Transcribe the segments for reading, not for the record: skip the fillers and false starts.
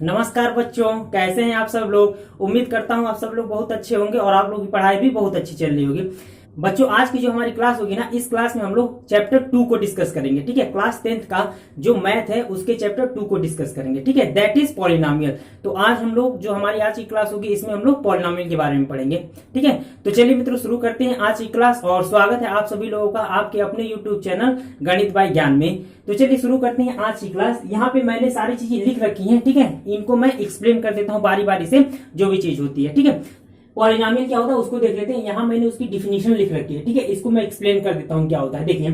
नमस्कार बच्चों, कैसे हैं आप सब लोग। उम्मीद करता हूं आप सब लोग बहुत अच्छे होंगे और आप लोगों की पढ़ाई भी बहुत अच्छी चल रही होगी। बच्चों, आज की जो हमारी क्लास होगी ना, इस क्लास में हम लोग चैप्टर 2 को डिस्कस करेंगे। ठीक है, क्लास 10th का जो मैथ है उसके चैप्टर 2 को डिस्कस करेंगे। ठीक है, दैट इज पॉलिनोमियल। तो आज हम लोग जो हमारी आज की क्लास होगी इसमें हम लोग पॉलिनोमियल के बारे में पढ़ेंगे। ठीक है, तो चलिए मित्रों शुरू करते हैं आज की क्लास और स्वागत है आप सभी लोगों का आपके अपने यूट्यूब चैनल गणित बाय ज्ञान में। तो चलिए शुरू करते हैं आज की क्लास। यहाँ पे मैंने सारी चीजें लिख रखी हैं। ठीक है, इनको मैं एक्सप्लेन कर देता हूँ बारी बारी से जो भी चीज होती है। ठीक है, पॉलिनोमियल क्या होता है उसको देख लेते हैं। यहाँ मैंने उसकी डिफिनेशन लिख रखी है। ठीक है, इसको मैं एक्सप्लेन कर देता हूँ क्या होता है। देखिए,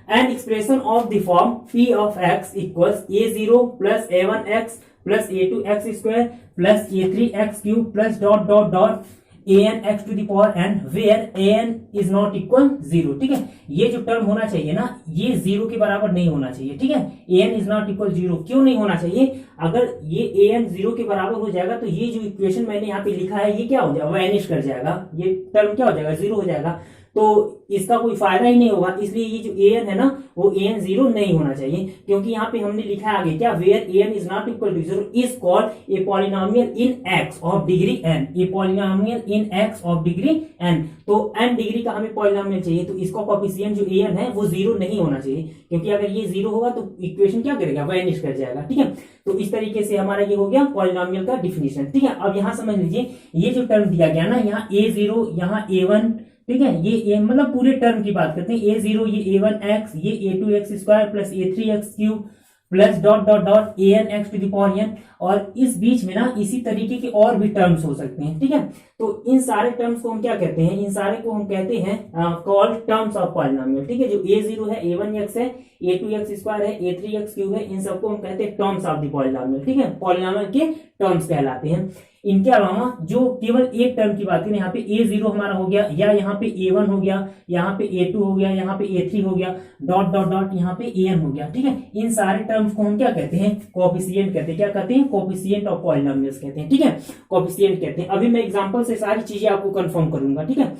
an expression of the form p of x equals a0 plus a1x plus a2x square plus a3x cube plus dot dot dot an x to the power n where an is not equal 0। ठीक है, ये जो term होना चाहिए ना, ये 0 के बराबर नहीं होना चाहिए। ठीक है, an इज नॉट इक्वल 0 क्यों नहीं होना चाहिए? अगर ये an 0 के बराबर हो जाएगा तो ये जो इक्वेशन मैंने यहाँ पे लिखा है ये क्या हो जाएगा, वैनिश कर जाएगा। ये टर्म क्या हो जाएगा, 0 हो जाएगा। तो इसका कोई फायदा ही नहीं होगा। इसलिए ये जो an है ना, वो an 0 नहीं होना चाहिए, क्योंकि यहाँ पे हमने लिखा है आगे क्या, where an is not equal to 0 is called a polynomial in x of degree n। A polynomial in x of degree n। तो n डिग्री का हमें पॉलिनोमियल चाहिए, तो इसका कोएफिशिएंट जो an है वो 0 नहीं होना चाहिए, क्योंकि अगर ये 0 होगा तो इक्वेशन क्या करेगा, वैनिश कर जाएगा। ठीक है, तो इस तरीके से हमारा ये हो गया पॉलिनोमियल का डिफिनेशन। ठीक है, अब यहाँ समझ लीजिए, ये जो टर्म दिया गया ना, यहाँ a0 यहाँ a1, ठीक है, ये मतलब पूरे टर्म की बात करते हैं। a0 ये a1x ये a2x square plus a3x cube plus dot dot dot an x to the power n। और इस बीच में ना इसी तरीके के और भी टर्म्स हो सकते हैं। ठीक है, तो इन सारे टर्म्स को हम क्या कहते हैं, इन सारे को हम कहते हैं कॉल्ड टर्म्स ऑफ पॉलिनोमियल। ठीक है, जो a0 है a1x है a2x स्क्वायर है a3x क्यूब है, इन सबको हम कहते हैं टर्म्स ऑफ द पॉलिनोमियल। ठीक है, पॉलिनोमियल के टर्म्स कहलाते हैं। इनके अलावा जो केवल एक टर्म की बात करें, यहाँ पे a0 हमारा हो गया, या यहाँ पे a1 हो गया, यहाँ पे a2 हो गया, यहाँ पे a3 हो गया, डॉट डॉट डॉट यहाँ पे an हो गया। ठीक है, इन सारे टर्म्स को हम क्या कहते हैं, कोएफिशिएंट कहते हैं। क्या कहते हैं, कोएफिशिएंट ऑफ पॉलिनोमियल्स कहते हैं। ठीक है, कोएफिशिएंट कहते हैं। अभी मैं एग्जांपल से सारी चीजें आपको कंफर्म करूंगा। ठीक है,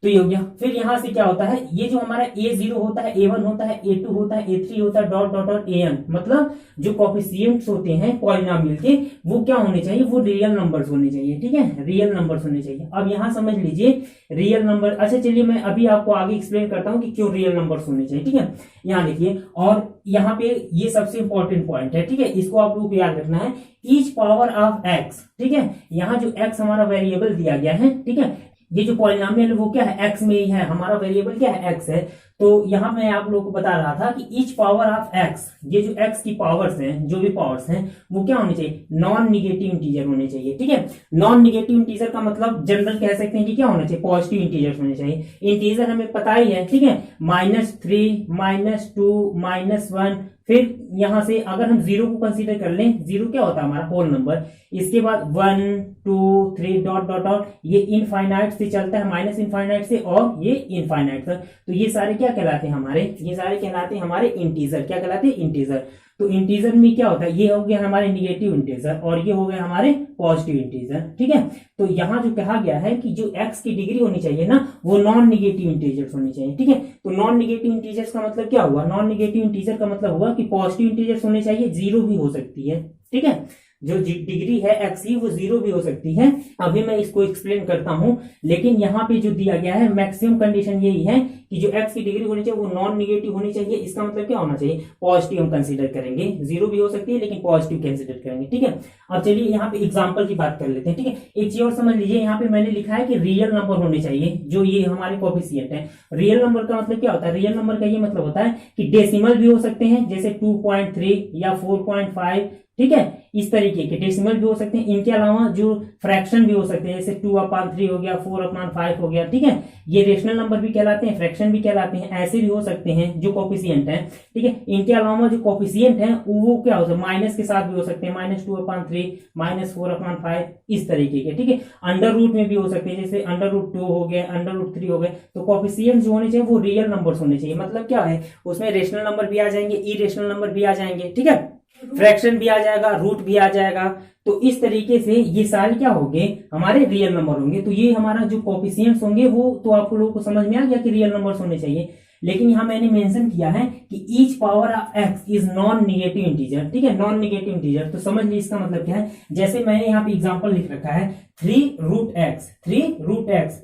तो ये हो गया। फिर यहां से क्या होता है, ये जो हमारा a0 होता है, a1 होता है, a2 होता है, a3 होता है, डॉट डॉट डॉट an, मतलब जो कोएफिशिएंट्स होते हैं पॉलिनोमियल के वो क्या होने चाहिए, वो रियल नंबर्स होने चाहिए। ठीक है, रियल नंबर्स होने चाहिए। अब यहां समझ लीजिए रियल नंबर। अच्छा चलिए मैं अभी आपको आगे एक्सप्लेन करता हूं कि क्यों रियल नंबर्स होने चाहिए। ठीक है, यहाँ देखिए, और यहाँ पे ये सबसे इंपॉर्टेंट पॉइंट है। ठीक है, इसको आप लोग को याद रखना है, ईच पावर ऑफ x। ठीक है, यहाँ जो x हमारा वेरिएबल दिया गया है, ठीक है, ये जो पॉलिनोमियल वो क्या है, x में ही है, हमारा वेरिएबल क्या है, x है। तो यहां मैं आप लोगों को बता रहा था कि ईच पावर ऑफ x, ये जो x की पावर्स हैं, जो भी पावर्स हैं, वो क्या होने चाहिए, नॉन निगेटिव इंटीजर होने चाहिए। ठीक है, नॉन निगेटिव इंटीजर का मतलब जनरल कह सकते हैं कि क्या होना चाहिए, पॉजिटिव इंटीजर होने चाहिए। इंटीजर हमें पता ही है। ठीक है, -3 -2 -1। फिर यहां से अगर हम 0 को कंसीडर कर लें, 0 क्या होता है हमारा होल नंबर। इसके बाद 1 2 3 डॉट डॉट डॉट, ये इनफाइनाइट से चलता है, माइनस इनफाइनाइट से और ये इनफाइनाइट तक। तो ये सारे क्या कहलाते हैं हमारे, ये सारे कहलाते हैं हमारे इंटीजर। क्या कहलाते हैं, इंटीजर। तो इंटीजर में क्या होता है, ये हो गया हमारे निगेटिव इंटीजर और ये हो गए हमारे पॉजिटिव इंटीजर। ठीक है, तो यहाँ जो कहा गया है कि जो x की डिग्री होनी चाहिए ना, वो नॉन निगेटिव इंटीजर्स होनी चाहिए। ठीक है, तो नॉन निगेटिव इंटीजर्स का मतलब क्या हुआ, नॉन निगेटिव इंटीजर का मतलब हुआ कि पॉजिटिव इंटीजर्स होने चाहिए, 0 भी हो सकती है। ठीक है, जो डिग्री है x की वो 0 भी हो सकती है। अभी मैं इसको एक्सप्लेन करता हूं, लेकिन यहाँ पे जो दिया गया है मैक्सिमम कंडीशन यही है कि जो x की डिग्री होनी चाहिए वो नॉन निगेटिव होनी चाहिए। इसका मतलब क्या होना चाहिए, पॉजिटिव हम कंसीडर करेंगे, 0 भी हो सकती है लेकिन पॉजिटिव कंसीडर करेंगे। ठीक है, अब चलिए यहाँ पे एग्जांपल की बात कर लेते हैं। ठीक है, एक चीज और समझ लीजिए, यहाँ पे मैंने लिखा है कि रियल नंबर होने चाहिए, जो ये हमारे कोएफिशिएंट है। रियल नंबर का मतलब क्या होता है, रियल नंबर का ये मतलब होता है कि डेसिमल भी हो सकते हैं, जैसे 2.3 या 4.5। ठीक है, इस तरीके के डेसिमल भी हो सकते हैं। इनके अलावा जो फ्रैक्शन भी हो सकते हैं, जैसे 2/3 हो गया, 4/5 हो गया। ठीक है, ये रेशनल नंबर भी कहलाते हैं, फ्रैक्शन भी कहलाते हैं, ऐसे भी हो सकते हैं जो कोएफिशिएंट है। ठीक है, इनके अलावा जो कोएफिशिएंट है वो क्या हो सकता है, माइनस के साथ भी हो सकते हैं, -2/3 -4/5 इस तरीके के। ठीक है, अंडर रूट में भी हो सकते हैं, जैसे √2 हो गए, √3 हो गए। तो कोएफिशिएंट जो होने चाहिए वो रियल नंबर्स होने चाहिए। मतलब क्या है, उसमें रेशनल नंबर भी आ जाएंगे, इरेशनल नंबर भी आ जाएंगे। ठीक है, फ्रैक्शन भी आ जाएगा, रूट भी आ जाएगा। तो इस तरीके से ये सारे क्या होंगे, हमारे रियल नंबर होंगे। तो ये हमारा जो कोएफिशिएंट्स होंगे वो तो आप लोगों को समझ में आ गया कि रियल नंबर्स होने चाहिए। लेकिन यहाँ मैंने मेंशन किया है कि each power of x is non negative integer, ठीक है, नॉन निगेटिव इंटीजर। तो समझ लीजिए इसका मतलब क्या है, जैसे मैंने यहाँ पे एग्जांपल लिख रखा है 3√x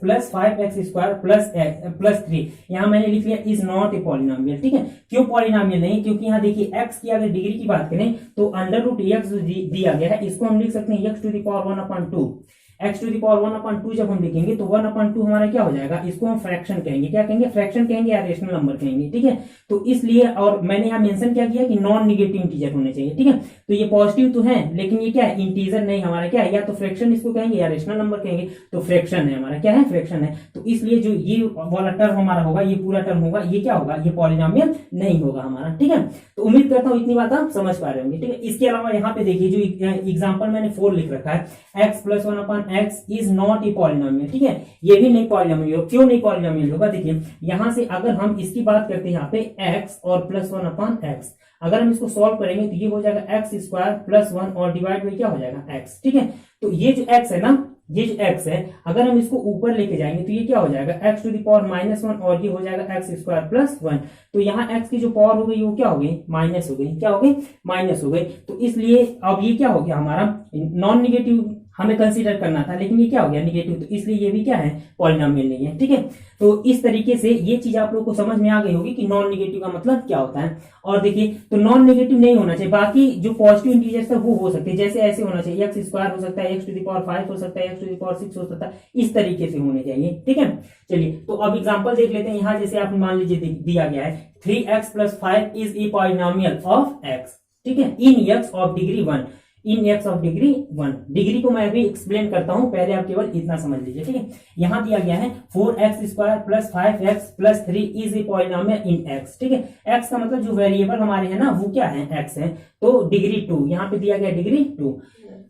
plus 5x square plus 3, यहाँ मैंने लिख लिया इज नॉट ए पॉलिनोमियल, ठीक है। क्यों पॉलिनोमियल नहीं, क्योंकि यहाँ देखिए x की अगर डिग्री की बात करें तो √x दिया गया है, इसको हम लिख सकते हैं x to the power 1/2। x to the power 1/2 जब हम लिखेंगे तो 1/2 हमारा क्या हो जाएगा, इसको हम फ्रैक्शन कहेंगे, क्या कहेंगे, फ्रैक्शन कहेंगे या रेशनल नंबर कहेंगे, ठीक है। तो इसलिए, और मैंने यहाँ मेंशन क्या किया कि नॉन निगेटिव इंटीजर होने चाहिए, ठीक है। तो ये पॉजिटिव तो है लेकिन ये क्या है, इंटीजर नहीं, हमारा क्या है, या तो फ्रैक्शन इसको कहेंगे या रेशनल नंबर कहेंगे, तो फ्रैक्शन है हमारा, क्या है, फ्रैक्शन है। तो इसलिए जो ये वाला टर्म हमारा होगा, ये पूरा टर्म होगा, ये क्या होगा, ये पॉलिनोमियल नहीं होगा हमारा, ठीक है। तो उम्मीद करता हूँ इतनी बात आप समझ पा रहे होंगे, ठीक है। इसके अलावा यहाँ पे देखिए जो एग्जाम्पल मैंने 4 लिख रखा है, x plus 1/x is not a polynomial, ठीक है, ये भी नहीं पॉलिनोमियल होगा। क्यों नहीं पॉलिनोमियल होगा, देखिए यहां से अगर हम इसकी बात करते हैं यहाँ पे x और प्लस 1/x, अगर हम इसको सॉल्व करेंगे तो ये हो जाएगा x स्क्वायर प्लस 1 और डिवाइड बाई क्या हो जाएगा x, ठीक है। तो ये जो x है ना, ये जो x है, अगर हम इसको ऊपर लेके जाएंगे तो ये क्या हो जाएगा, x टू द पावर -1 और ये हो जाएगा x स्क्वायर प्लस 1। तो यहाँ x की जो पावर हो गई वो क्या हो गई, माइनस हो गई, क्या हो गई, माइनस हो गई। तो इसलिए अब ये क्या हो गया हमारा, नॉन निगेटिव हमें कंसीडर करना था लेकिन ये क्या हो गया, निगेटिव, तो इसलिए ये भी क्या है, पॉलिनोमियल नहीं है, ठीक है। तो इस तरीके से ये चीज आप लोगों को समझ में आ गई होगी कि नॉन निगेटिव का मतलब क्या होता है। और देखिए तो नॉन निगेटिव नहीं होना चाहिए, बाकी जो पॉजिटिव इंटीजर्स है वो हो सकते हैं, जैसे ऐसे होना चाहिए, x स्क्वायर हो सकता है, x टू द पावर 5 हो सकता है, x टू द पावर 6 हो सकता है, इस तरीके से होने चाहिए, ठीक है। चलिए तो अब एग्जांपल देख लेते हैं। यहाँ जैसे आप मान लीजिए दिया गया है 3x plus 5 is a polynomial of x, ठीक है, इन x of degree 1, in x of degree 1। Degree को मैं अभी एक्सप्लेन करता हूं, पहले आप केवल इतना समझ लीजिए, ठीक है। यहां दिया गया है 4x square plus 5x plus 3 is a polynomial in x, ठीक है। x का मतलब जो वेरिएबल हमारे है ना वो क्या है, x है, तो डिग्री 2, यहाँ पे दिया गया डिग्री 2।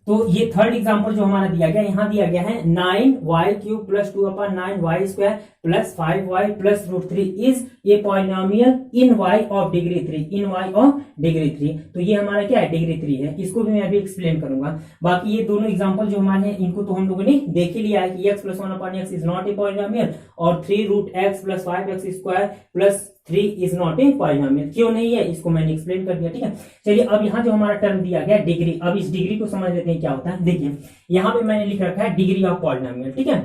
तो ये थर्ड एग्जांपल जो हमारा दिया गया, यहाँ दिया गया है 9y³ plus 2/9y square plus 5y plus √3 is a polynomial in y of degree 3, in y of degree 3। तो ये हमारा क्या है, डिग्री 3 है, इसको भी मैं अभी एक्सप्लेन करूंगा। बाकी ये दोनों एग्जांपल जो हमारे हैं इनको तो हम लोगों ने देख ही लिया है कि x plus 1/x is not a polynomial और 3√x plus 5x square plus 3 is not a polynomial. क्यों नहीं है इसको मैंने एक्सप्लेन कर दिया, ठीक है। चलिए अब यहाँ जो हमारा टर्म दिया गया डिग्री, अब इस डिग्री को समझ लेते हैं क्या होता है। देखिए यहाँ पे मैंने लिख रखा है डिग्री ऑफ पॉलिनोमियल, ठीक है।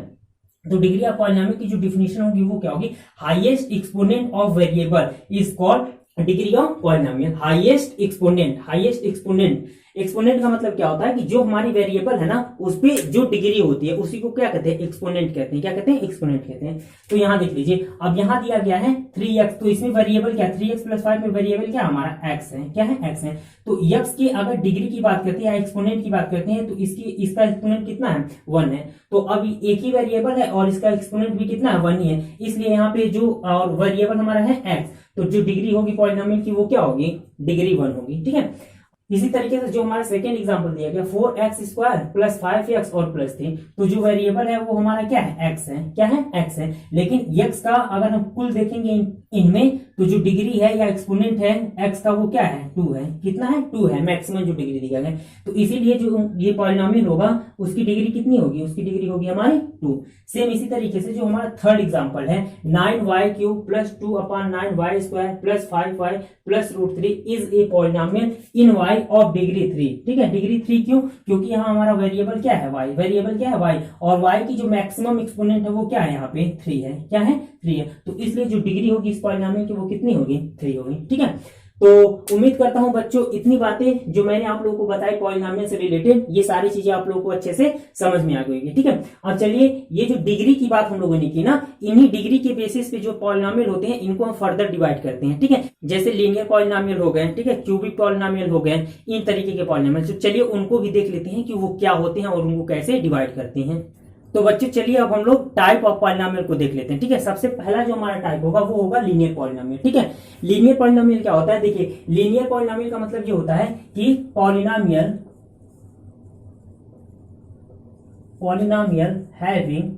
तो डिग्री ऑफ पॉलिनोमियल की जो डिफिनेशन होगी वो क्या होगी, highest exponent of variable is called degree of polynomial. Highest exponent, highest exponent, exponent का मतलब क्या होता है कि जो हमारी वेरिएबल है ना उस पे जो डिग्री होती है उसी को क्या कहते हैं, एक्सपोनेंट कहते हैं। क्या कहते हैं, एक्सपोनेंट कहते हैं। तो यहाँ देख लीजिए, अब यहाँ दिया गया है 3x, तो इसमें वेरिएबल क्या, 3x प्लस 5 में वेरिएबल क्या हमारा x है, क्या है, x है। तो x की अगर डिग्री की बात करते हैं या एक्सपोनेंट की बात करते हैं तो इसका एक्सपोनेंट कितना है, 1 है। तो अब एक ही वेरिएबल है और इसका एक्सपोनेंट भी कितना है, 1 ही है, इसलिए यहाँ पे जो और वेरिएबल हमारा है x, तो जो डिग्री होगी पॉलिनोमियल की वो क्या होगी, डिग्री 1 होगी, ठीक है। इसी तरीके से जो हमारा सेकेंड एग्जांपल दिया गया 4x स्क्वायर प्लस 5x और प्लस 3, तो जो वेरिएबल है वो हमारा क्या है, x है, क्या है, x है। लेकिन x का अगर हम कुल देखेंगे इनमें तो जो डिग्री है या एक्सपोनेंट है x का वो क्या है, 2 है, कितना है, 2 है, मैक्सिमम जो डिग्री दिया गया। तो इसीलिए जो ये पॉलिनोमियल होगा उसकी डिग्री कितनी होगी, उसकी डिग्री होगी हमारी 2। सेम इसी तरीके से जो हमारा थर्ड एग्जांपल है 9y³ plus 2/9y square plus 5y plus √3 is a polynomial in y of degree 3, ठीक है। डिग्री 3 क्यों, क्योंकि यहाँ हमारा वेरिएबल क्या है, y, वेरिएबल क्या है, y, और y की जो मैक्सिमम एक्सपोनेंट है वो क्या है, यहाँ पे 3 है, क्या है, 3 है। तो इसलिए जो डिग्री होगी इस पॉलिनोमियल की वो कितनी होगी, 3 होगी, ठीक है। तो उम्मीद करता हूं बच्चों इतनी बातें जो मैंने आप लोगों को बताई पॉलिनोमियल से रिलेटेड, ये सारी चीजें आप लोगों को अच्छे से समझ में आ गई होगी, ठीक है। अब चलिए ये जो डिग्री की बात हम लोगों ने की ना, इन्हीं डिग्री के बेसिस पे जो पॉलिनोमियल होते हैं इनको हम फर्दर डिवाइड करते हैं, ठीक है। जैसे लीनियर पॉलिनोमियल हो गए, ठीक है, क्यूबिक पॉलिनोमियल हो गए, इन तरीके के पॉलिनोमियल। तो चलिए उनको भी देख लेते हैं कि वो क्या होते हैं और उनको कैसे डिवाइड करते हैं। तो बच्चे चलिए अब हम लोग टाइप ऑफ पॉलिनोमियल को देख लेते हैं, ठीक है। सबसे पहला जो हमारा टाइप होगा वो होगा लीनियर पॉलिनोमियल, ठीक है। लीनियर पॉलिनोमियल क्या होता है, देखिए लीनियर पॉलिनोमियल का मतलब ये होता है कि पॉलिनोमियल हैविंग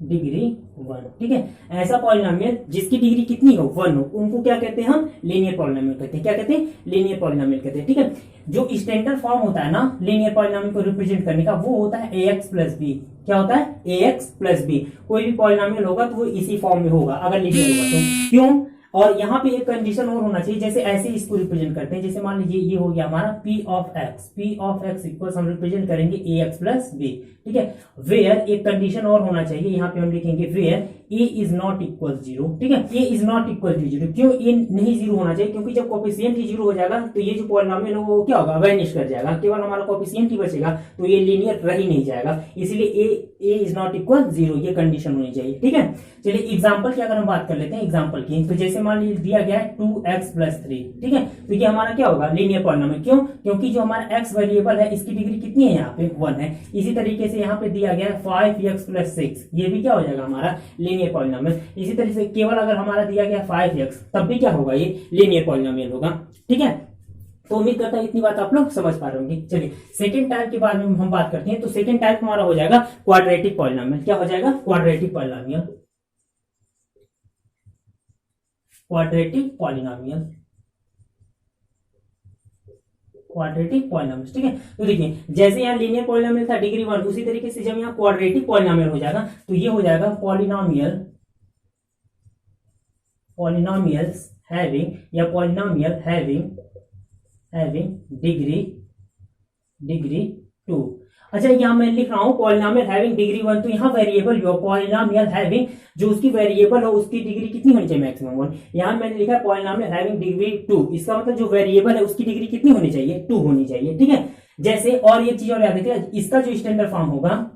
डिग्री 1, ठीक है। ऐसा पॉलिनोमियल जिसकी डिग्री कितनी हो 1 हो, उनको क्या कहते हैं हम, लीनियर पॉलिनोमियल कहते हैं। क्या कहते हैं, लीनियर पॉलिनोमियल कहते हैं, ठीक है। जो स्टैंडर्ड फॉर्म होता है ना लीनियर पॉलिनोमियल को रिप्रेजेंट करने का, वो होता है ax प्लस बी। क्या होता है, ax प्लस बी। कोई भी पॉलिनोमियल होगा तो वो इसी फॉर्म में होगा अगर लीनियर होगा तो। क्यों, और यहाँ पे एक कंडीशन और होना चाहिए, जैसे ऐसे इसको रिप्रेजेंट करते हैं, जैसे मान लीजिए ये हो गया हमारा p ऑफ x इक्वल हम रिप्रेजेंट करेंगे ax प्लस b, ठीक है। वेयर एक कंडीशन और होना चाहिए, यहाँ पे हम लिखेंगे where a is not equal 0, ठीक है। a is not equal to 0, क्यों a नहीं 0 होना चाहिए, क्योंकि जब कोफिशिएंट ही 0 हो जाएगा तो ये जो पॉलिनोमियल है वो क्या होगा, वैनिश कर जाएगा, केवल हमारा कोफिशिएंट ही बचेगा, तो ये लीनियर रह ही नहीं जाएगा। इसलिए a इज नॉट इक्वल 0 ये कंडीशन होनी चाहिए, ठीक है। चलिए एग्जांपल की अगर हम बात कर लेते हैं एग्जांपल की, तो जैसे मान लीजिए दिया गया है 2x प्लस 3, ठीक है। तो ये हमारा क्या होगा, लीनियर पॉलिनोमियल। क्यों, क्योंकि जो हमारा x वेरिएबल है इसकी डिग्री कितनी है, यहाँ पे 1 है। इसी तरीके से यहाँ पे दिया गया है 5x प्लस 6, ये भी क्या हो जाएगा हमारा लीनियर पॉलिनोमियल। इसी तरीके से केवल अगर हमारा दिया गया 5x, तब भी क्या होगा, ये लीनियर पॉलिनोमियल होगा, ठीक है। तो उम्मीद करता हूं इतनी बात आप लोग समझ पा रहे होंगे। चलिए सेकंड टाइप के बारे में हम बात करते हैं। तो सेकंड टाइप हमारा हो जाएगा क्वाड्रेटिक पॉलिनोमियल। क्या हो जाएगा, quadratic polynomial, quadratic polynomial, quadratic polynomial, ठीक है। तो देखिए जैसे यहाँ लीनियर पॉलिनोमियल था डिग्री 1, उसी तरीके से जब यहाँ क्वाड्रेटिक पॉलिनोमियल हो जाएगा तो ये हो जाएगा पॉलिनोमियल्स हैविंग या पॉलिनोमियल हैविंग डिग्री 2। अच्छा यहाँ मैं लिख रहा हूँ पॉलिनोमियल हैविंग डिग्री 1, तो यहाँ वेरिएबल भी हो, पॉलिनोमियल हैविंग जो उसकी वेरिएबल हो उसकी डिग्री कितनी होनी चाहिए, मैक्सिमम 1। यहाँ मैंने लिखा है पॉलिनोमियल हैविंग डिग्री 2, इसका मतलब जो वेरिएबल है उसकी डिग्री कितनी होनी चाहिए, 2 होनी चाहिए, ठीक है। जैसे और ये चीज और याद रखिए, इसका जो स्टैंडर्ड फॉर्म होगा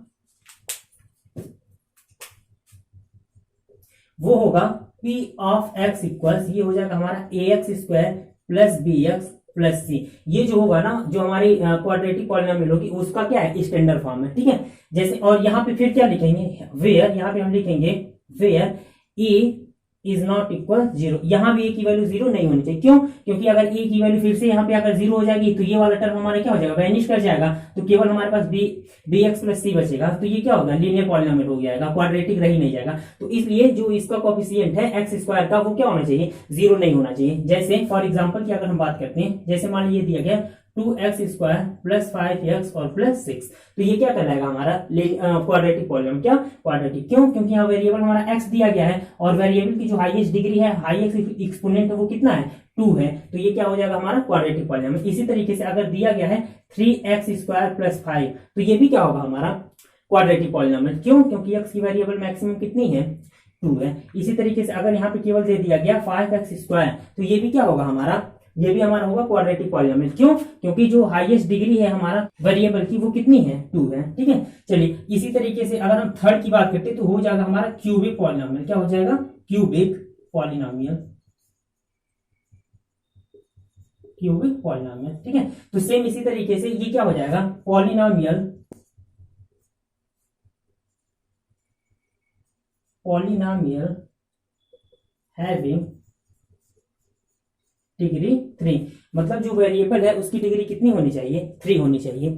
वो होगा p ऑफ x इक्वल्स, ये हो जाएगा हमारा ax square plus bx plus C. ये जो होगा ना, जो हमारी क्वाड्रेटिक पॉलिनोमियल होगी उसका क्या है, स्टैंडर्ड फॉर्म है, ठीक है। जैसे और यहाँ पे फिर क्या लिखेंगे, वेयर, यहाँ पे हम लिखेंगे where a is not equal 0। यहाँ भी a की वैल्यू 0 नहीं होनी चाहिए। क्यों, क्योंकि अगर a की वैल्यू फिर से यहाँ पे अगर 0 हो जाएगी तो ये वाला टर्म हमारा क्या हो जाएगा, वैनिश कर जाएगा, तो केवल हमारे पास bx प्लस c बचेगा, तो ये क्या होगा, लीनियर पॉलिनोमियल हो जाएगा, क्वाड्रेटिक रह ही नहीं जाएगा। तो इसलिए जो इसका कोफिशिएंट है x स्क्वायर का वो क्या होना चाहिए, 0 नहीं होना चाहिए। जैसे फॉर एग्जाम्पल की अगर हम बात करते हैं, जैसे मान लीजिए दिया गया 2x स्क्वायर प्लस 5x और प्लस 6, तो ये क्या कहलाएगा हमारा क्वाड्रेटिक पॉलिनोमियल। क्या, क्वाड्रेटिक। क्यों, क्योंकि यहाँ वेरिएबल हमारा x दिया गया है और वेरिएबल की जो हाईएस्ट डिग्री है, हाईएस्ट एक्सपोनेंट है वो कितना है, 2 है, तो ये क्या हो जाएगा हमारा क्वाड्रेटिक पॉलिनोमियल। इसी तरीके से अगर दिया गया है 3x स्क्वायर प्लस 5, तो ये भी क्या होगा हमारा क्वाड्रेटिक पॉलिनोमियल। क्यों, क्योंकि x की वेरिएबल मैक्सिमम कितनी है, 2 है। इसी तरीके से अगर यहाँ पे केवल दे दिया गया 5x स्क्वायर, तो ये भी क्या होगा हमारा, ये भी हमारा होगा क्वाड्रेटिक पॉलिनोमियल। क्यों, क्योंकि जो हाईएस्ट डिग्री है हमारा वेरिएबल की वो कितनी है, 2 है, ठीक है। चलिए इसी तरीके से अगर हम थर्ड की बात करते हैं तो हो जाएगा हमारा क्यूबिक पॉलिनोमियल। क्या हो जाएगा, क्यूबिक पॉलिनोमियल, क्यूबिक पॉलिनोमियल, ठीक है। तो सेम इसी तरीके से ये क्या हो जाएगा, पॉलिनोमियल हैविंग डिग्री 3, मतलब जो वेरिएबल है उसकी डिग्री कितनी होनी चाहिए, 3 होनी चाहिए,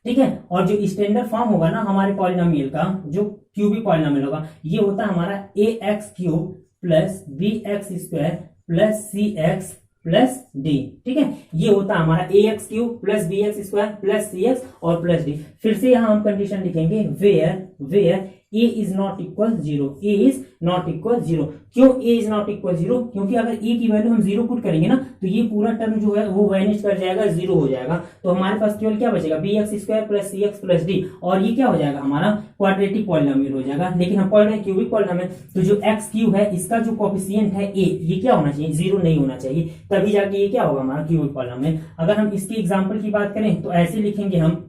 ठीक है। और जो स्टैंडर्ड फॉर्म होगा ना हमारे पॉलिनोमियल का, जो क्यूबिक पॉलिनोमियल होगा, ये होता है हमारा ax cube plus bx square plus cx plus d, ठीक है। ये होता है हमारा ax cube plus bx square plus cx और प्लस डी। फिर से यहां हम कंडीशन लिखेंगे where a is not equal 0, a is not equal 0। क्यों a इज नॉट इक्वल 0, क्योंकि अगर a की वैल्यू हम 0 पुट करेंगे ना तो ये पूरा टर्म जो है वो वैनिश कर जाएगा, 0 हो जाएगा। तो हमारे पास केवल क्या बचेगा, bx square plus cx plus D, और ये क्या हो जाएगा हमारा क्वाड्रेटिक पॉलिनोमियल हो जाएगा। लेकिन हम पढ़ रहे हैं क्यूबिक पॉलिनोमियल, तो जो x क्यूब है इसका जो कोफिशिएंट है a, ये क्या होना चाहिए, 0 नहीं होना चाहिए, तभी जाके ये क्या होगा हमारा क्यूबिक पॉलिनोमियल। अगर हम इसकी एग्जाम्पल की बात करें तो ऐसे लिखेंगे हम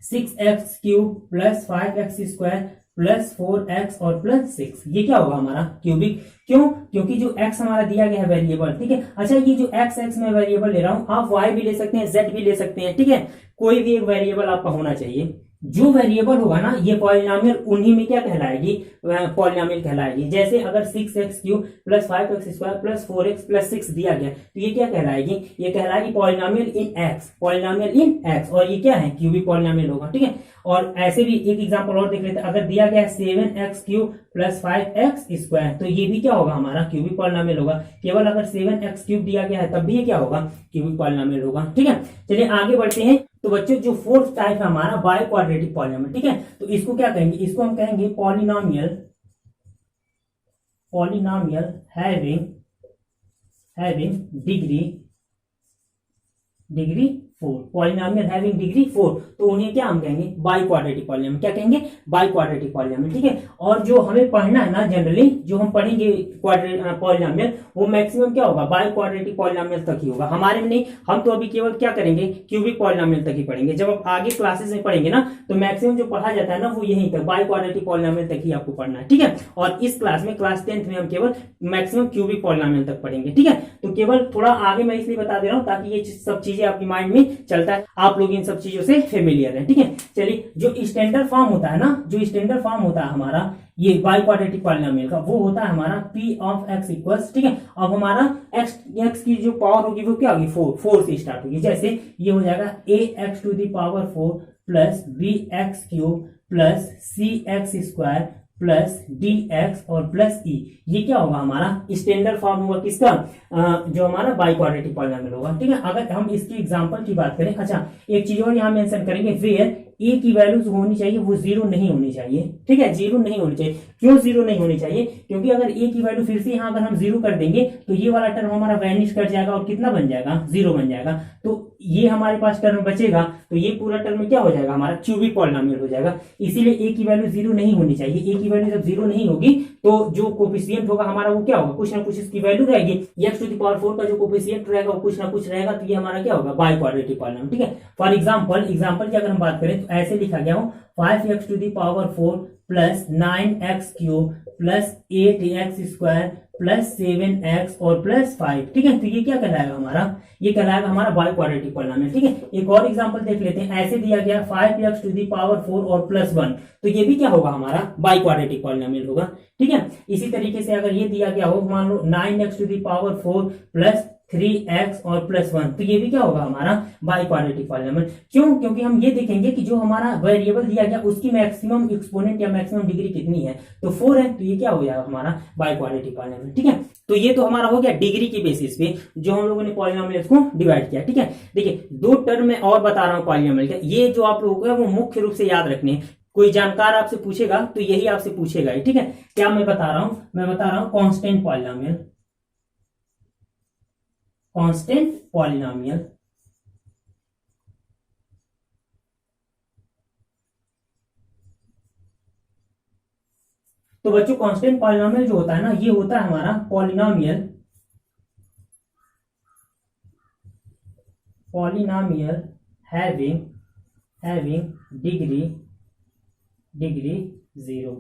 6x cube plus 5x square plus 4x और प्लस 6, ये क्या होगा हमारा क्यूबिक। क्यों, क्योंकि जो x हमारा दिया गया है वेरिएबल, ठीक है। अच्छा ये जो x में वेरिएबल ले रहा हूं, आप y भी ले सकते हैं, z भी ले सकते हैं, ठीक है। कोई भी एक वेरिएबल आपका होना चाहिए, जो वेरिएबल होगा ना ये पॉलिनोमियल उन्हीं में क्या कहलाएगी, पॉलिनोमियल कहलाएगी। जैसे अगर 6x³ plus 5x² plus 4x plus 6 दिया गया तो ये क्या कहलाएगी, ये कहलाएगी polynomial in x, polynomial in x, और ये क्या है, क्यूबिक पॉलिनोमियल होगा। ठीक है, और ऐसे भी एक एग्जांपल और देख लेते हैं। अगर दिया गया है 7x³ प्लस 5x² तो ये भी क्या होगा, हमारा क्यूबिक पॉलिनोमियल होगा। केवल अगर 7x³ दिया गया है तब भी ये क्या होगा, क्यूबिक पॉलिनोमियल होगा। ठीक है, चलिए आगे बढ़ते हैं। तो बच्चों जो फोर्थ टाइप है हमारा बाय क्वाड्रेटिक पॉलिनोमियल। ठीक है, तो इसको क्या कहेंगे, इसको हम कहेंगे polynomial having degree 4, polynomial having degree 4, तो उन्हें क्या हम कहेंगे, बाय क्वाड्रेटिक पॉलिनोमियल। क्या कहेंगे, बाय क्वाड्रेटिक पॉलिनोमियल। ठीक है, और जो हमें पढ़ना है ना, जनरली जो हम पढ़ेंगे पॉलिनोमियल वो मैक्सिमम क्या होगा, बाय क्वाड्रेटिक पॉलिनोमियल तक ही होगा। हमारे में नहीं, हम तो अभी केवल क्या करेंगे, क्यूबिक पॉलिनोमियल तक ही पढ़ेंगे। जब आप आगे क्लासेस में पढ़ेंगे ना तो मैक्सिमम जो पढ़ा जाता है ना वो यहीं तक, बाय क्वाड्रेटिक पॉलिनोमियल तक ही आपको पढ़ना है। ठीक है, और इस क्लास में, क्लास 10th में हम केवल मैक्सिमम क्यूबिक पॉलिनोमियल तक पढ़ेंगे। ठीक है, तो केवल थोड़ा आगे मैं इसलिए बता दे रहा हूँ ताकि ये सब चीजें आपकी माइंड में चलता है, आप लोग इन सब चीजों से फेमिलियर हैं। ठीक है, चलिए जो स्टैंडर्ड फॉर्म होता है ना, जो स्टैंडर्ड फॉर्म होता है हमारा ये बाय क्वाड्रेटिक पॉलिनोमियल का, वो होता है हमारा p ऑफ x इक्वल्स। ठीक है, अब हमारा x की जो पावर होगी वो क्या होगी, 4 से स्टार्ट होगी। जैसे ये हो जाएगा ax⁴ plus bx³ plus cx² plus dx और प्लस e, ये क्या होगा, हमारा स्टैंडर्ड फॉर्म होगा किसका, जो हमारा बाय क्वाड्रेटिक पॉलिनोमियल होगा। ठीक है, अगर हम इसकी एग्जांपल की बात करें, अच्छा एक चीज और यहाँ मेंशन करेंगे, वेयर ए की वैल्यूज होनी चाहिए वो 0 नहीं होनी चाहिए। ठीक है, 0 नहीं होनी चाहिए। क्यों 0 नहीं होनी चाहिए, क्योंकि अगर ए की वैल्यू फिर से यहाँ अगर हम 0 कर देंगे तो ये वाला टर्म हमारा वैनिश कर जाएगा और कितना बन जाएगा, 0 बन जाएगा। तो ये हमारे पास टर्म बचेगा, तो ये पूरा टर्म क्या हो जाएगा, हमारा क्यूबिक पॉलिनोमियल हो जाएगा। इसीलिए ए की वैल्यू 0 नहीं होनी चाहिए। ए की वैल्यू जब 0 नहीं होगी तो जो कोफिशिएंट होगा हमारा वो क्या होगा, कुछ ना कुछ इसकी वैल्यू रहेगी। x⁴ का जो कोफिशिएंट रहेगा वो कुछ ना कुछ रहेगा, तो ये हमारा क्या होगा, बाय क्वाड्रेटिक पॉलिनोमियल। ठीक है, फॉर एग्जांपल की अगर हम बात करें तो ऐसे लिखा गया हो 5x⁴ plus 9x³ plus 8x² plus 7x और प्लस 5। ठीक है, तो ये क्या कहलाएगा हमारा, ये कहलाएगा हमारा बाय क्वाड्रेटिक पॉलिनोमियल। ठीक है, एक और एग्जांपल देख लेते हैं। ऐसे दिया गया 5x⁴ और प्लस 1, तो ये भी क्या होगा, हमारा बाय क्वाड्रेटिक पॉलिनोमियल होगा। ठीक है, इसी तरीके से अगर ये दिया गया हो, मान लो 9x⁴ प्लस 3x और प्लस 1, तो ये भी क्या होगा, हमारा बाय क्वाड्रेटिक पॉलिनोमियल। क्यों, क्योंकि हम ये देखेंगे कि जो हमारा वेरिएबल दिया गया उसकी मैक्सिमम एक्सपोनेंट या मैक्सिमम डिग्री कितनी है, तो 4 है, तो ये क्या हो जाएगा, हमारा बाय क्वाड्रेटिक पॉलिनोमियल। ठीक है, तो ये तो हमारा हो गया डिग्री की बेसिस पे जो हम लोगों ने पॉलिनोमियल्स को डिवाइड किया। ठीक है, देखिए 2 टर्म में और बता रहा हूं पॉलिनोमियल का, ये जो आप लोगों को है वो मुख्य रूप से याद रखने हैं। कोई जानकार आपसे पूछेगा तो यही आपसे पूछेगा। ठीक है, क्या मैं बता रहा हूं, मैं बता रहा हूं कांस्टेंट पॉलिनोमियल। कांस्टेंट पॉलिनोमियल तो बच्चों कांस्टेंट पॉलिनोमियल जो होता है ना, ये होता है हमारा polynomial having degree 0।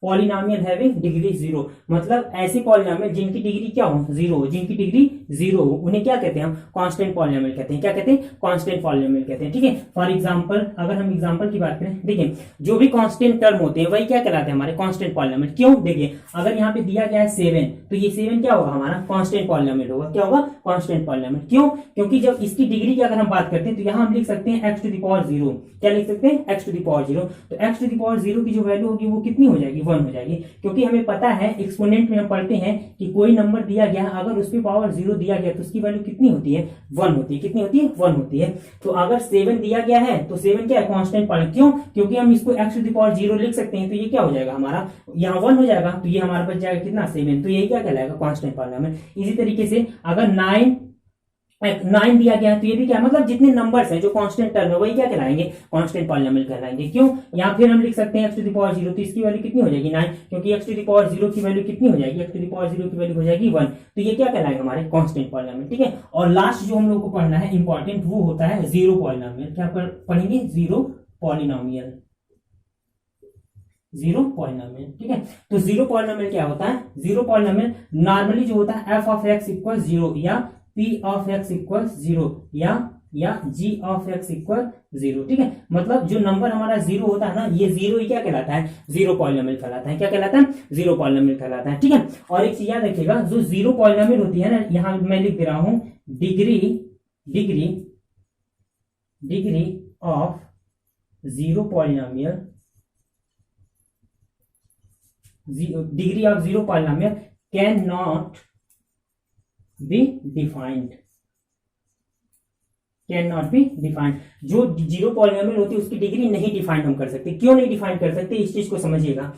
Polynomial having degree 0 मतलब ऐसी पॉलिनोमियल जिनकी डिग्री क्या हो, 0 हो, जिनकी डिग्री 0 हो, उन्हें क्या कहते हैं, हम कांस्टेंट पॉलिनोमियल कहते हैं। क्या कहते हैं, कांस्टेंट पॉलिनोमियल कहते हैं। ठीक है, फॉर एग्जांपल अगर हम एग्जांपल की बात करें, देखिए जो भी कांस्टेंट टर्म होते हैं वही क्या कहलाते हैं, हमारे कांस्टेंट पॉलिनोमियल। क्यों, देखिए अगर यहाँ पे दिया गया है 7, तो ये 7 क्या होगा, हमारा कांस्टेंट पॉलिनोमियल होगा। क्या होगा, कांस्टेंट पॉलिनोमियल। क्यों, क्योंकि जब इसकी डिग्री की अगर हम बात करते हैं तो यहाँ हम लिख सकते हैं x⁴0। क्या लिख सकते हैं, x⁴0। तो x⁴0 की जो वैल्यू होगी वो कितनी हो जाएगी, 1 हो जाएगी। क्योंकि हमें पता है एक्सपोनेंट में हम पढ़ते हैं कि कोई नंबर दिया गया, अगर उसकी पावर 0 दिया गया तो उसकी वैल्यू कितनी होती है, 1 होती है। कितनी होती है, 1 होती है। तो अगर 7 दिया गया है तो 7 क्या है, कांस्टेंट पॉलिनोमियल। क्यों, क्योंकि हम इसको x⁴0 लिख सकते हैं, तो ये क्या हो जाएगा, हमारा यहाँ 1 हो जाएगा, तो ये हमारा बच जाएगा कितना, 7। तो यही क्या कहलाएगा, कांस्टेंट पॉलिनोमियल। इसी तरीके से अगर 9 दिया गया है तो ये भी क्या, मतलब जितने नंबर्स हैं जो कांस्टेंट टर्म है वही क्या कहलाएंगे, कांस्टेंट पॉलिनोमियल कहलाएंगे। क्यों, यहाँ फिर हम लिख सकते हैं x⁴0, तो इसकी वैल्यू कितनी हो जाएगी, 9, क्योंकि x⁴0 की वैल्यू कितनी हो जाएगी, x⁴0 की वैल्यू हो जाएगी 1। तो ये क्या कहलाएगा, हमारे कांस्टेंट पॉलिनोमियल। ठीक है, और लास्ट जो हम लोग को पढ़ना है इंपॉर्टेंट, वो होता है 0 पॉलिनोमियल। क्या पढ़ेंगे, 0 पॉलिनोमियल। 0 पॉलिनोमियल। ठीक है, तो 0 पॉलिनोमियल क्या होता है, 0 पॉलिनोमियल नॉर्मली जो होता है f ऑफ x इक्वल 0 या p ऑफ x इक्वल 0 या या g ऑफ x इक्वल 0। ठीक है, मतलब जो नंबर हमारा 0 होता है ना, ये 0 ही क्या कहलाता है, जीरो पॉलिनोमियल कहलाता है। क्या कहलाता है, जीरो पॉलिनोमियल कहलाता है। ठीक है, और एक चीज याद रखिएगा, जो जीरो पॉलिनोमियल होती है ना, यहां मैं लिख दे रहा हूं degree degree degree of zero polynomial, degree of zero polynomial can not be defined, can not be defined. जो जीरो पॉलिनोमियल होती है उसकी डिग्री नहीं डिफाइंड हम कर सकते। क्यों नहीं डिफाइन कर सकते, इस चीज को समझिएगा।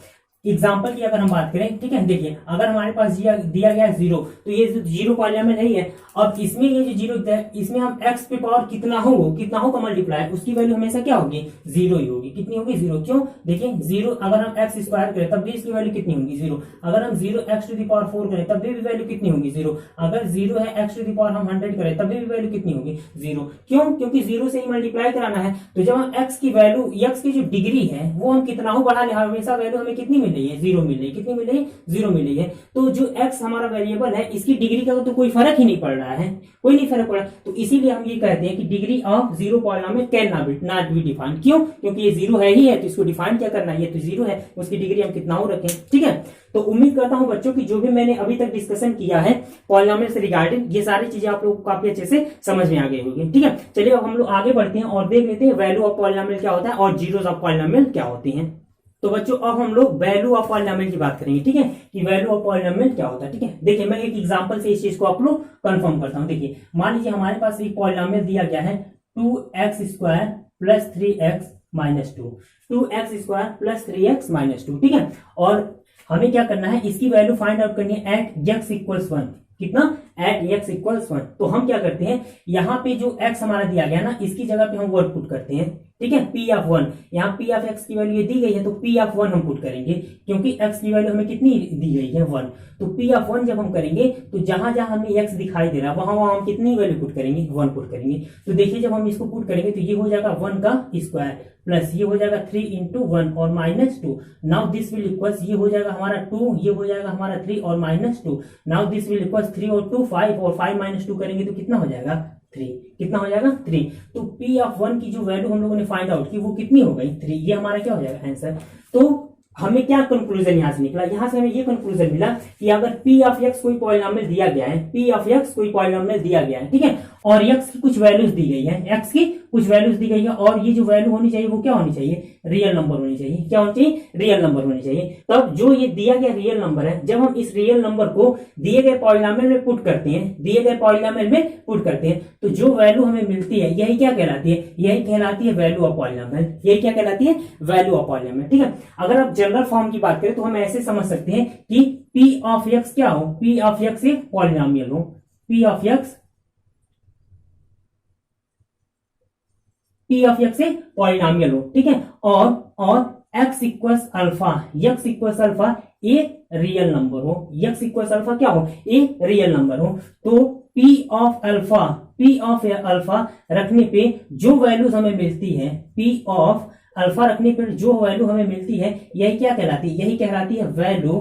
एग्जाम्पल की अगर हम बात करें, ठीक है, देखिए अगर हमारे पास दिया गया 0, तो ये जो जीरो पॉलिनोमियल है ही है। अब इसमें ये जो 0 है, इसमें हम x पे पावर कितना हो का मल्टीप्लाई, उसकी वैल्यू हमेशा क्या होगी, 0 ही होगी। कितनी होगी, 0। क्यों, देखिए 0 अगर हम x स्क्वायर करें तब भी इसकी वैल्यू कितनी होगी, 0। अगर हम 0x टू द पावर 4 करें तब भी वैल्यू कितनी होगी, 0। अगर 0 है x टू द पावर हम 100 करें तब भी वैल्यू कितनी होगी, 0। क्यों, क्योंकि 0 से ही मल्टीप्लाई कराना है। तो जब हम x की वैल्यू, x की जो डिग्री है वो हम कितना हो बढ़ा ले, हमेशा वैल्यू हमें कितनी मिल रही है, 0 मिल रही है। कितनी मिल रही है, 0 मिल रही है। तो जो x हमारा वेरिएबल है, इसकी डिग्री का तो कोई फर्क ही नहीं पड़ रहा है, कोई नहीं फर्क पड़ा। तो इसीलिए हम ये कहते हैं कि degree of zero polynomial can not be defined. क्यों, क्योंकि ये 0 है ही है, तो इसको डिफाइन क्या करना है, ये तो 0 है, उसकी डिग्री हम कितना हो रखें। ठीक है, तो उम्मीद करता हूं बच्चों की जो भी मैंने अभी तक डिस्कशन किया है पॉलिनोमियल से रिगार्डिंग, ये सारी चीजें आप लोग को काफी अच्छे से समझ में आ गई होगी। ठीक है, चलिए अब हम लोग आगे बढ़ते हैं और देख लेते हैं वैल्यू ऑफ पॉलिनोमियल क्या होता है और जीरोस ऑफ पॉलिनोमियल क्या होती हैं। तो बच्चों अब हम लोग वैल्यू ऑफ पॉलिनोमियल की बात करेंगे। ठीक है, कि वैल्यू ऑफ पॉलिनोमियल क्या होता है। ठीक है, देखिए मैं एक एग्जांपल से इस चीज को आप लोग कंफर्म करता हूं। देखिए मान लीजिए हमारे पास एक पॉलिनोमियल दिया गया है 2x square plus 3x minus 2, 2x square plus 3x minus 2। ठीक है, और हमें क्या करना है, इसकी वैल्यू फाइंड आउट करनी है एट x इक्वल्स 1। कितना, एट x इक्वल्स 1। तो हम क्या करते हैं, यहाँ पे जो x हमारा दिया गया ना, इसकी जगह पे हम वर्ड पुट करते हैं। ठीक है, p ऑफ 1, यहाँ p ऑफ x की वैल्यू ये दी गई है, तो p ऑफ 1 हम पुट करेंगे, क्योंकि x की वैल्यू हमें कितनी दी गई है, 1। तो p ऑफ 1 जब हम करेंगे, तो जहां जहां हमें x दिखाई दे रहा है वहां वहां हम कितनी वैल्यू पुट करेंगे, 1 पुट करेंगे। तो देखिए जब हम इसको पुट करेंगे तो ये हो जाएगा 1 का स्क्वायर प्लस ये हो जाएगा 3 इंटू 1 और minus 2। Now this will equals, ये हो जाएगा हमारा 2, ये हो जाएगा हमारा 3 और minus 2। Now this will equals 3 और 2 5, और 5 माइनस 2 करेंगे तो कितना हो जाएगा, 3। कितना हो जाएगा, 3। तो p ऑफ 1 की जो वैल्यू हम लोगों ने फाइंड आउट की वो कितनी हो गई, 3। ये हमारा क्या हो जाएगा आंसर। तो हमें क्या कंक्लूजन यहां से निकला, यहां से हमें ये कंक्लूजन मिला कि अगर p ऑफ x कोई पॉलिनोमियल दिया गया है, p ऑफ x कोई पॉलिनोमियल दिया गया है, ठीक है, और x की कुछ वैल्यूज दी गई है, x की कुछ वैल्यूज दी गई है, और ये जो वैल्यू होनी चाहिए वो क्या होनी चाहिए, रियल नंबर होनी चाहिए। क्या होनी चाहिए, रियल नंबर होनी चाहिए। तब जो ये दिया गया रियल नंबर है, जब हम इस रियल नंबर को दिए गए पॉलिनोमियल में पुट करते हैं, दिए गए पॉलिनोमियल में पुट करते हैं, तो जो वैल्यू हमें मिलती है यही क्या कहलाती है, यही कहलाती है वैल्यू ऑफ पॉलिनोमियल। यही क्या कहलाती है, वैल्यू ऑफ पॉलिनोमियल। ठीक है, अगर आप जनरल फॉर्म की बात करें तो हम ऐसे समझ सकते हैं कि p ऑफ x क्या हो, p ऑफ x एक पॉलिनोमियल हो, p ऑफ x एक पॉलिनोमियल हो। ठीक है, और x equals alpha, x equals alpha एक रियल नंबर हो, x इक्वल्स अल्फा क्या हो, एक रियल नंबर हो। तो p ऑफ अल्फा रखने पे जो वैल्यूज हमें मिलती है, p ऑफ अल्फा रखने पर जो वैल्यू हमें मिलती है यही क्या कहलाती है, यही कहलाती है value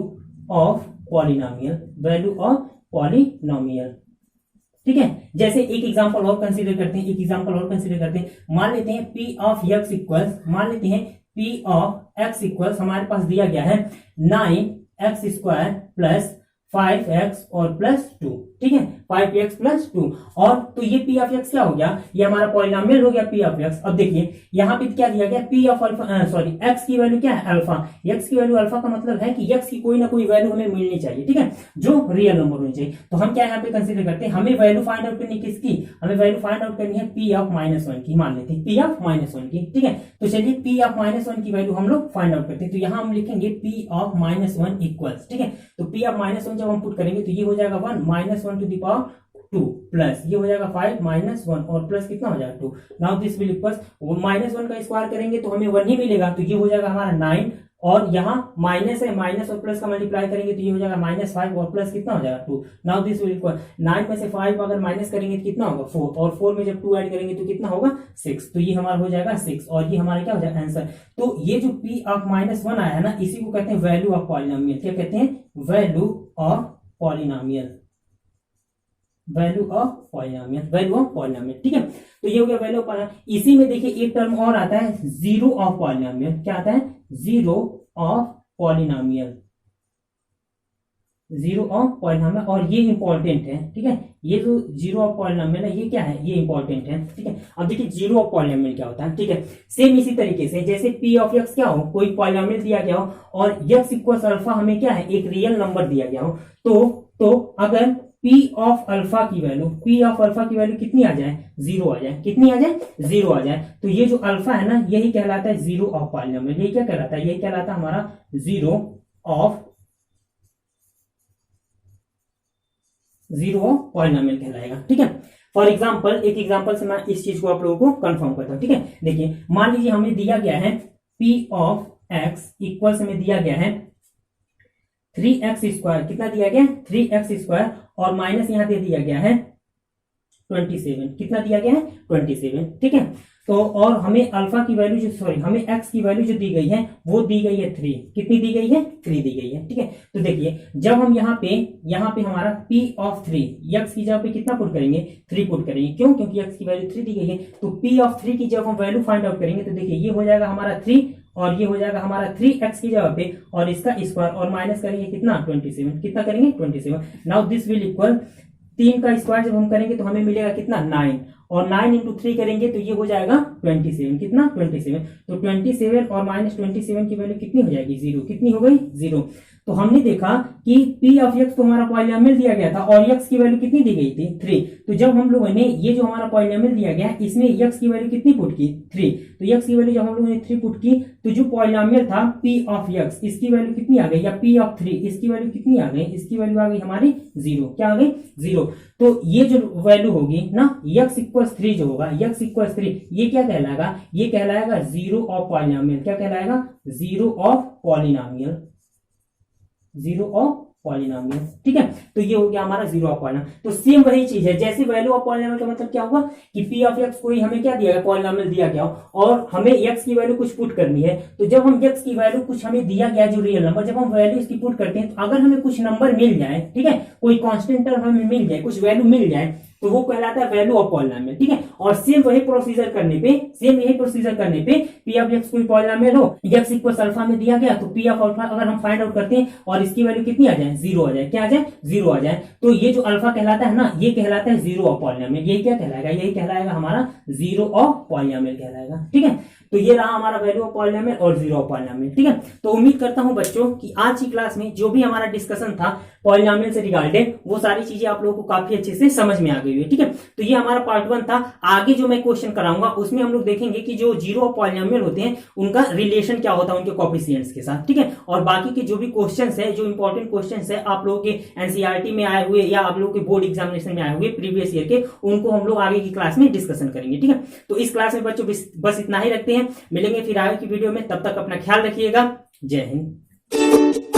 of polynomial, value of polynomial. ठीक है, जैसे एक एग्जांपल और कंसीडर करते हैं, मान लेते हैं p ऑफ x इक्वल्स, मान लेते हैं p ऑफ x इक्वल्स हमारे पास दिया गया है 9x स्क्वायर प्लस 5x और प्लस 2। ठीक है, 5x प्लस 2, और तो ये p ऑफ x क्या हो गया, ये हमारा पॉलिनोमियल हो गया p ऑफ x। अब देखिए यहाँ पे क्या दिया गया, p of alpha, sorry x की वैल्यू क्या है, अल्फा। x की वैल्यू अल्फा का मतलब है कि x की कोई ना कोई वैल्यू हमें मिलनी चाहिए, ठीक है, जो रियल नंबर होनी चाहिए। तो हम क्या यहाँ पे कंसीडर करते हैं, हमें वैल्यू फाइंड आउट करनी किसकी, हमें वैल्यू फाइंड आउट करनी है p ऑफ -1 की, मान लेते हैं p ऑफ -1 की। ठीक है, तो चलिए p ऑफ -1 की वैल्यू हम लोग फाइंड आउट करते हैं। तो यहाँ हम लिखेंगे p ऑफ -1 इक्वल्स, ठीक है, तो p ऑफ -1 जब हम पुट करेंगे तो ये हो जाएगा 1 -1 टू द पावर 2 प्लस ये हो जाएगा 5 -1 और प्लस कितना हो जाएगा 2। नाउ दिस विल इक्वल्स, -1 का स्क्वायर करेंगे तो हमें 1 ही मिलेगा, तो ये हो जाएगा हमारा 9, और यहाँ माइनस है, माइनस और प्लस का मल्टीप्लाई करेंगे तो ये हो जाएगा -5 और प्लस कितना हो जाएगा 2। नाउ दिस विल इक्वल 9 में से 5 अगर माइनस करेंगे तो कितना होगा 4, और 4 में जब 2 ऐड करेंगे तो कितना होगा 6। तो ये हमारा हो जाएगा 6, और ये हमारा क्या हो जाएगा आंसर। तो ये जो p ऑफ -1 आया है ना, इसी को कहते हैं वैल्यू ऑफ पॉलिनोमियल। क्या कहते हैं, value of polynomial, value of polynomial, value of polynomial, ठीक है। तो ये हो गया वैल्यू ऑफ पॉलिनोमियल। इसी में देखिए एक टर्म और आता है जीरो ऑफ पॉलिनोमियल। क्या आता है? Zero of polynomial, zero of polynomial. और ये इंपॉर्टेंट है, ठीक है। ये जो जीरो ऑफ पॉलिनोमियल है ये क्या है? ये इंपॉर्टेंट है, ठीक है। अब देखिए जीरो ऑफ पॉलिनोमियल क्या होता है, ठीक है। सेम इसी तरीके से जैसे पी ऑफ एक्स क्या हो, कोई पॉलिनोमियल दिया गया हो और एक्स इक्वल अल्फा हमें क्या है, एक रियल नंबर दिया गया हो, तो अगर P ऑफ अल्फा की वैल्यू कितनी आ जाए? जीरो आ जाए। कितनी आ जाए? जीरो आ जाए। तो ये जो अल्फा है ना, यही कहलाता है जीरो ऑफ पॉलिनोमियल। ये क्या कहलाता है? ये कहलाता है हमारा जीरो ऑफ पॉलिनोमियल कहलाएगा, ठीक है। फॉर एग्जाम्पल, एक एग्जाम्पल से मैं इस चीज को आप लोगों को कंफर्म करता हूं, ठीक है। देखिए मान लीजिए हमें दिया गया है P ऑफ एक्स इक्वल हमें दिया गया है 3x²। कितना दिया गया? 3x²। और माइनस यहां दे दिया गया है 27। कितना दिया गया है? 27, ठीक है। तो और हमें अल्फा की वैल्यू हमें एक्स की वैल्यू जो दी गई है वो दी गई है 3। कितनी दी गई है? 3 दी गई है, ठीक है। तो देखिए जब हम यहाँ पे हमारा P ऑफ 3 एक्स की जगह पे कितना पुट करेंगे? 3 पुट करेंगे। क्यों? क्योंकि एक्स की वैल्यू 3 दी गई है। तो P ऑफ 3 की जब हम वैल्यू फाइंड आउट करेंगे तो देखिए ये हो जाएगा हमारा 3 और ये हो जाएगा हमारा 3x की जगह पे और इसका स्क्वायर और माइनस करेंगे कितना? 27। कितना करेंगे? 27। नाउ दिस विल इक्वल 3 का स्क्वायर जब हम करेंगे तो हमें मिलेगा कितना? 9। और 9 इंटू 3 करेंगे तो ये हो जाएगा 27। कितना? 27। तो 27 और माइनस 27 की वैल्यू कितनी हो जाएगी? 0। कितनी हो गई? 0। तो हमने देखा कि P ऑफ x को हमारा पॉलिनोमियल दिया गया था और x की वैल्यू कितनी दी गई थी? 3। तो जब हम लोगों ने ये जो हमारा पॉलिनोमियल दिया गया इसमें x की वैल्यू कितनी पुट की? 3। तो x की वैल्यू जब हम लोगों ने 3 पुट की तो जो पॉलिनोमियल था P ऑफ x इसकी वैल्यू कितनी आ गई? या P ऑफ 3 इसकी वैल्यू कितनी आ गई? इसकी वैल्यू आ गई हमारी 0। क्या आ गई? 0। तो ये जो वैल्यू होगी ना x इक्वल्स 3 जो होगा, x इक्वल्स 3 ये क्या कहलाएगा? ये कहलाएगा जीरो ऑफ पॉलिनोमियल। क्या कहलाएगा? Zero of polynomial, zero of polynomial, ठीक है। तो ये हो गया हमारा जीरो ऑफ पॉलिनोमियल। तो सेम वही चीज है जैसे वैल्यू ऑफ पॉलिनोमियल का मतलब क्या हुआ कि P ऑफ x को ही हमें क्या दिया गया? पॉलिनोमियल दिया गया और हमें x की वैल्यू कुछ पुट करनी है। तो जब हम x की वैल्यू कुछ हमें दिया गया जो रियल नंबर, जब हम वैल्यू इसकी पुट करते हैं तो अगर हमें कुछ नंबर मिल जाए, ठीक है, कोई कांस्टेंट टर्म हमें मिल जाए, कुछ वैल्यू मिल जाए तो वो कहलाता है वैल्यू ऑफ पॉलिनोमियल, ठीक है। और सेम यही प्रोसीजर करने पे P ऑफ x कोई पॉलिनोमियल हो, x इक्वल अल्फा में दिया गया तो P ऑफ अल्फा अगर हम फाइंड आउट करते हैं और इसकी वैल्यू कितनी आ जाए? 0 आ जाए। क्या आ जाए? 0 आ जाए। तो ये जो अल्फा कहलाता है ना, ये कहलाता है जीरो ऑफ पॉलिनोमियल। यही क्या कहलाएगा? यही कहलाएगा हमारा जीरो ऑफ पॉलिनोमियल कहलाएगा, ठीक है। तो ये रहा हमारा वैल्यू ऑफ पॉलिनोमियल और जीरो ऑफ पॉलिनोमियल, ठीक है। तो उम्मीद करता हूं बच्चों कि आज की क्लास में जो भी हमारा डिस्कशन था पॉलिनोमियल से रिगार्डेड वो सारी चीजें आप लोगों को काफी अच्छे से समझ में आ गई है, ठीक है। तो ये हमारा पार्ट 1 था। आगे जो मैं क्वेश्चन कराऊंगा उसमें हम लोग देखेंगे कि जो जीरो ऑफ पॉलिनोमियल होते हैं उनका रिलेशन क्या होता है उनके कोएफिशिएंट्स के साथ, ठीक है। और बाकी के जो भी क्वेश्चंस है, जो इंपॉर्टेंट क्वेश्चंस है आप लोगों के एनसीईआरटी में आए हुए या आप लोगों के बोर्ड एग्जामिनेशन में आए हुए प्रीवियस ईयर के, उनको हम लोग आगे की क्लास में डिस्कशन करेंगे, ठीक है। तो इस क्लास में बच्चों बस इतना ही रखते हैं। मिलेंगे फिर आगे की वीडियो में, तब तक अपना ख्याल रखिएगा। जय हिंद।